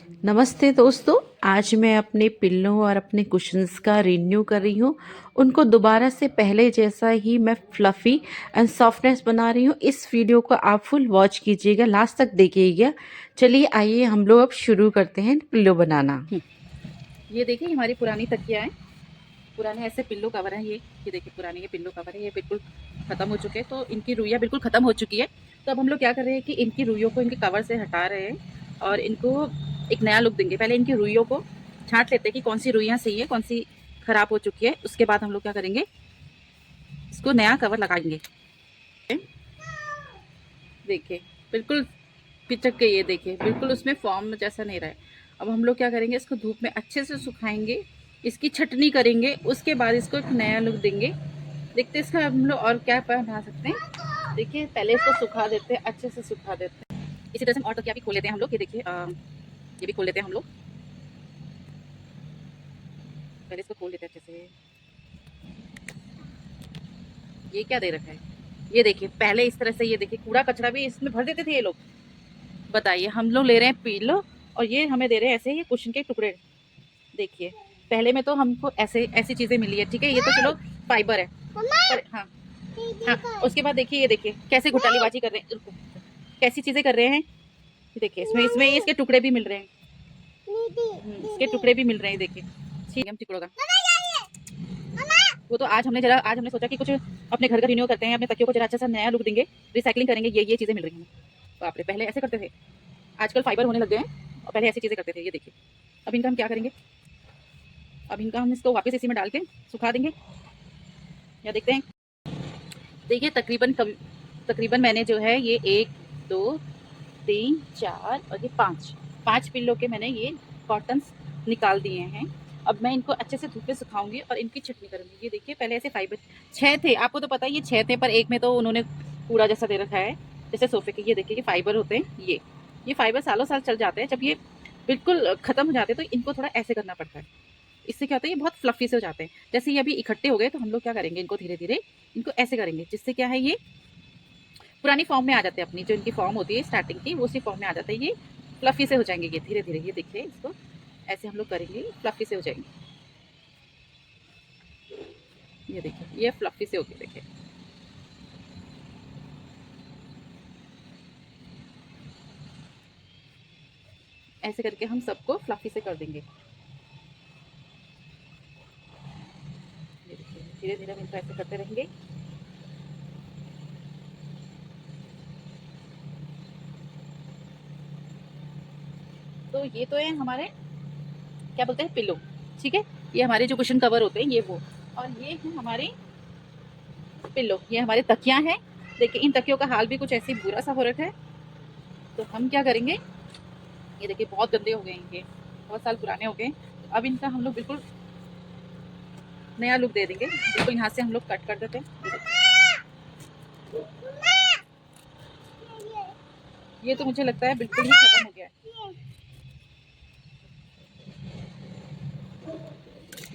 नमस्ते दोस्तों। आज मैं अपने पिल्लों और अपने कुशन्स का रिन्यू कर रही हूँ। उनको दोबारा से पहले जैसा ही मैं फ्लफ़ी एंड सॉफ्टनेस बना रही हूँ। इस वीडियो को आप फुल वॉच कीजिएगा, लास्ट तक देखिएगा। चलिए आइए हम लोग अब शुरू करते हैं पिल्लो बनाना। ये देखिए हमारी पुरानी तकिया है, पुराने ऐसे पिल्लो कवर हैं। ये देखिए पुराने ये पिल्लो कवर है, ये बिल्कुल ख़त्म हो चुके हैं। तो इनकी रुइयाँ बिल्कुल ख़त्म हो चुकी है। तो अब हम लोग क्या कर रहे हैं कि इनकी रुइयों को इनके कवर से हटा रहे हैं और इनको एक नया लुक देंगे। पहले इनकी रुइयों को छाँट लेते हैं कि कौन सी रुइयाँ सही है, कौन सी ख़राब हो चुकी है। उसके बाद हम लोग क्या करेंगे, इसको नया कवर लगाएंगे। देखिए बिल्कुल पिचक के, ये देखिए बिल्कुल उसमें फॉर्म जैसा नहीं रहा है। अब हम लोग क्या करेंगे, इसको धूप में अच्छे से सुखाएंगे, इसकी छटनी करेंगे, उसके बाद इसको एक नया लुक देंगे। देखते हैं इसका हम लोग और क्या बना सकते हैं। देखिए पहले इसको सुखा देते हैं, अच्छे से सुखा देते हैं। इसी तरह से और तकिया भी खोल लेते हैं हम लोग। ये देखिए ये भी खोल लेते हैं हम लोग। पहले इसको खोल लेते हैं अच्छे से। ये क्या दे रखा है, ये देखिए पहले इस तरह से, ये देखिए कूड़ा कचरा भी इसमें भर देते थे ये लोग। बताइए, हम लोग ले रहे हैं पिलो और ये हमें दे रहे हैं ऐसे ये कुशन के टुकड़े। देखिए पहले में तो हमको ऐसे ऐसी चीजें मिली है, ठीक है, ये तो चलो फाइबर है पर हाँ हाँ। उसके बाद देखिए, ये देखिए कैसे घोटालेबाजी कर रहे हैं, रुको, कैसी चीजें कर रहे हैं। ये देखिए इसमें इसमें इसके टुकड़े भी मिल रहे हैं। इसके टुकड़े भी मिल रहे हैं, देखिए ठीक है, हम टुकड़ों का वो तो आज हमने सोचा कि कुछ अपने घर का रिन्यू करते हैं, अपने तकियों को जरा अच्छा सा नया लुक देंगे, रिसाइकलिंग करेंगे। ये चीजें मिल रही हैं। बाप रे, पहले ऐसे करते थे, आजकल फाइबर होने लग गए हैं और पहले ऐसी चीजें करते थे। ये देखिए अब इनका हम क्या करेंगे, अब इनका हम इसको वापस इसी में डाल के सुखा देंगे या देखते हैं। देखिए तकरीबन मैंने जो है ये 1 2 3 4 और ये 5 पिल्लों के मैंने ये कॉटन्स निकाल दिए हैं। अब मैं इनको अच्छे से धूप में सुखाऊंगी और इनकी छटनी करूंगी। ये देखिए पहले ऐसे फाइबर 6 थे, आपको तो पता है ये 6 थे, पर एक में तो उन्होंने कूड़ा जैसा दे रखा है जैसे सोफे के। ये देखिए ये फाइबर होते हैं, ये फाइबर सालों साल चल जाते हैं। जब ये बिल्कुल खत्म हो जाते हैं तो इनको थोड़ा ऐसे करना पड़ता है। इससे क्या होता है, ये बहुत फ्लफी से हो जाते हैं। जैसे ये अभी इकट्ठे हो गए तो हम लोग क्या करेंगे, इनको धीरे धीरे इनको ऐसे करेंगे, जिससे क्या है ये पुरानी फॉर्म में आ जाते हैं। अपनी जो इनकी फॉर्म होती है स्टार्टिंग की, वो उसी फॉर्म में आ जाता है। ये फ्लफी से हो जाएंगे ये धीरे धीरे। ये देखिए इसको ऐसे हम लोग करेंगे, फ्लफी से हो जाएंगे। ये देखिए ये फ्लफी से हो गए, देखिए ऐसे करके हम सबको फ्लफी से कर देंगे। ये देखिए धीरे धीरे हम इनको ऐसे करते रहेंगे। तो ये तो है हमारे क्या बोलते हैं पिल्लो, ठीक है। ये हमारे जो कुशन कवर होते हैं ये वो, और ये है हमारे पिल्लो, ये हमारे तकियां हैं। देखिए इन तकियों का हाल भी कुछ ऐसे बुरा सा हो रखा है। तो हम क्या करेंगे, ये देखिए बहुत गंदे हो गए हैं, ये बहुत साल पुराने हो गए। तो अब इनका हम लोग बिल्कुल नया लुक दे देंगे। बिल्कुल यहाँ से हम लोग कट कर देते हैं। ये तो मुझे लगता है बिल्कुल ही खत्म हो गया है।